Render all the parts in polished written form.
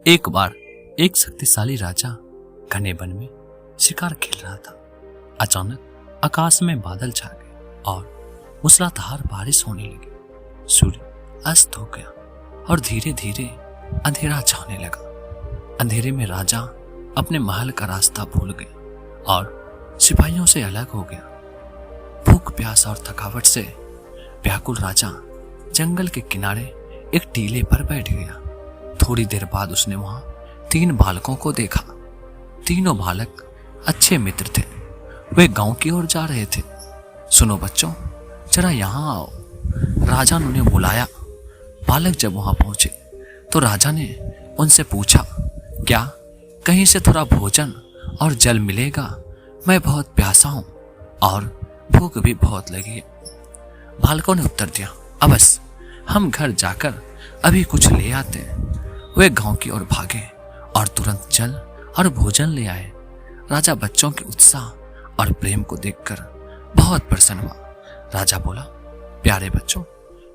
एक बार एक शक्तिशाली राजा घने वन में शिकार खेल रहा था। अचानक आकाश में बादल छा गए और मूसलाधार बारिश होने लगी। सूर्य अस्त हो गया और धीरे धीरे अंधेरा छाने लगा। अंधेरे में राजा अपने महल का रास्ता भूल गया और सिपाहियों से अलग हो गया। भूख प्यास और थकावट से व्याकुल राजा जंगल के किनारे एक टीले पर बैठ गया। थोड़ी देर बाद उसने वहां 3 बालकों को देखा। तीनों बालक अच्छे मित्र थे। वे गांव की ओर जा रहे थे। सुनो बच्चों, जरा यहां आओ, राजा ने उन्हें बुलाया। बालक जब वहां पहुंचे तो राजा ने उनसे पूछा, क्या कहीं से थोड़ा भोजन और जल मिलेगा? मैं बहुत प्यासा हूं और भूख भी बहुत लगी है। बालकों ने उत्तर दिया, अवश्य, हम घर जाकर अभी कुछ ले आते हैं। वे गांव की ओर भागे और तुरंत जल और भोजन ले आए। राजा बच्चों के उत्साह और प्रेम को देखकर बहुत प्रसन्न हुआ। राजा बोला, प्यारे बच्चों,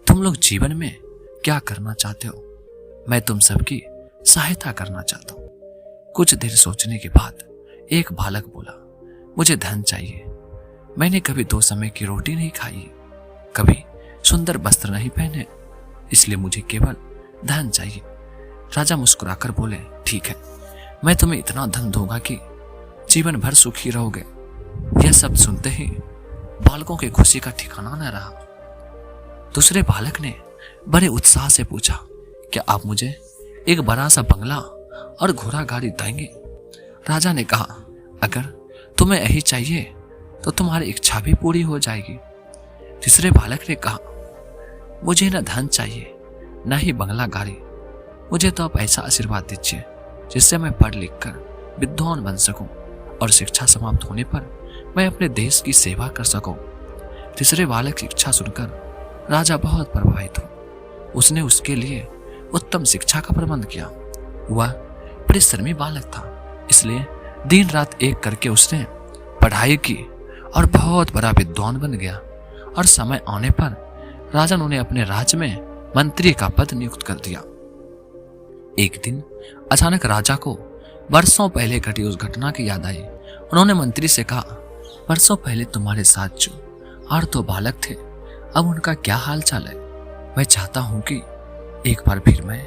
तुम लोग जीवन में क्या करना चाहते हो? मैं तुम सबकी सहायता करना चाहता हूं। कुछ देर सोचने के बाद एक बालक बोला, मुझे धन चाहिए। मैंने कभी 2 समय की रोटी नहीं खाई, कभी सुंदर वस्त्र नहीं पहने, इसलिए मुझे केवल धन चाहिए। राजा मुस्कुराकर बोले, ठीक है, मैं तुम्हें इतना धन दूंगा कि जीवन भर सुखी रहोगे। यह सब सुनते ही बालकों की खुशी का ठिकाना न रहा। दूसरे बालक ने बड़े उत्साह से पूछा, क्या आप मुझे एक बड़ा सा बंगला और घोड़ा गाड़ी देंगे? राजा ने कहा, अगर तुम्हें यही चाहिए तो तुम्हारी इच्छा भी पूरी हो जाएगी। तीसरे बालक ने कहा, मुझे न धन चाहिए न ही बंगला गाड़ी, मुझे तो आप ऐसा आशीर्वाद दीजिए जिससे मैं पढ़ लिख कर विद्वान बन सकूं और शिक्षा समाप्त होने पर मैं अपने देश की सेवा कर सकूं। तीसरे बालक की इच्छा सुनकर राजा बहुत प्रभावित हुआ। उसने उसके लिए उत्तम शिक्षा का प्रबंध किया। वह परिश्रमी बालक था, इसलिए दिन रात एक करके उसने पढ़ाई की और बहुत बड़ा विद्वान बन गया। और समय आने पर राजा ने उन्हें अपने राज्य में मंत्री का पद नियुक्त कर दिया। एक दिन अचानक राजा को वर्षों पहले घटी उस घटना की याद आई। उन्होंने मंत्री से कहा, वर्षों पहले तुम्हारे साथ जो 8 बालक थे, अब उनका क्या हाल चाल है? मैं चाहता हूं कि एक बार फिर मैं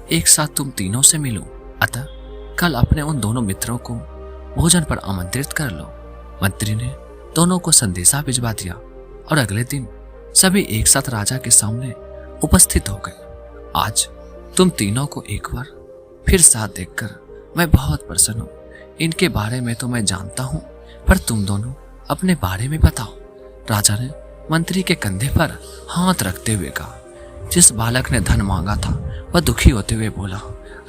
एक साथ तुम तीनों से मिलूं। अतः कल अपने उन दोनों मित्रों को भोजन पर आमंत्रित कर लो। मंत्री ने दोनों को संदेशा भिजवा दिया और अगले दिन सभी एक साथ राजा के सामने उपस्थित हो गए। आज तुम तीनों को एक बार फिर साथ देखकर मैं बहुत प्रसन्न हूं। इनके बारे में तो मैं जानता हूं, पर तुम दोनों अपने बारे में बताओ। राजा ने मंत्री के कंधे पर हाथ रखते हुए कहा। जिस बालक ने धन मांगा था वह दुखी होते हुए बोला,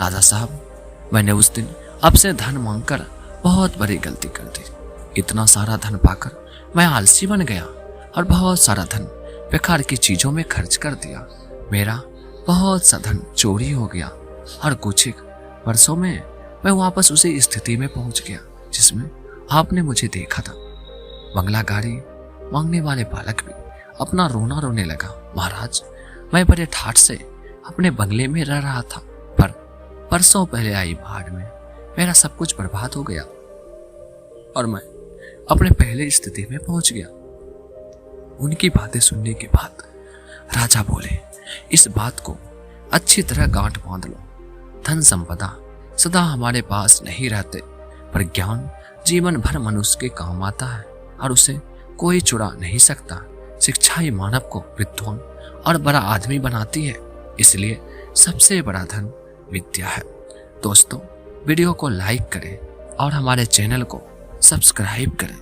राजा साहब, मैंने उस दिन आपसे धन मांगकर बहुत बड़ी गलती कर दी। इतना सारा धन पाकर मैं आलसी बन गया और बहुत सारा धन बेकार की चीजों में खर्च कर दिया। मेरा बहुत सा धन चोरी हो गया और कुछ ही वर्षों में मैं वापस उसी स्थिति में पहुंच गया जिसमें आपने मुझे देखा था। बंगला गाड़ी मांगने वाले बालक भी अपना रोना रोने लगा। महाराज, मैं बड़े ठाठ से अपने बंगले में रह रहा था, पर परसों पहले आई बाढ़ में मेरा सब कुछ बर्बाद हो गया और मैं अपने पहले स्थिति में पहुंच गया। उनकी बातें सुनने के बाद राजा बोले, इस बात को अच्छी तरह गांठ बांध लो। धन संपदा सदा हमारे पास नहीं रहते, पर ज्ञान जीवन भर मनुष्य के काम आता है और उसे कोई चुरा नहीं सकता। शिक्षा ही मानव को विद्वान और बड़ा आदमी बनाती है, इसलिए सबसे बड़ा धन विद्या है। दोस्तों, वीडियो को लाइक करें और हमारे चैनल को सब्सक्राइब करें।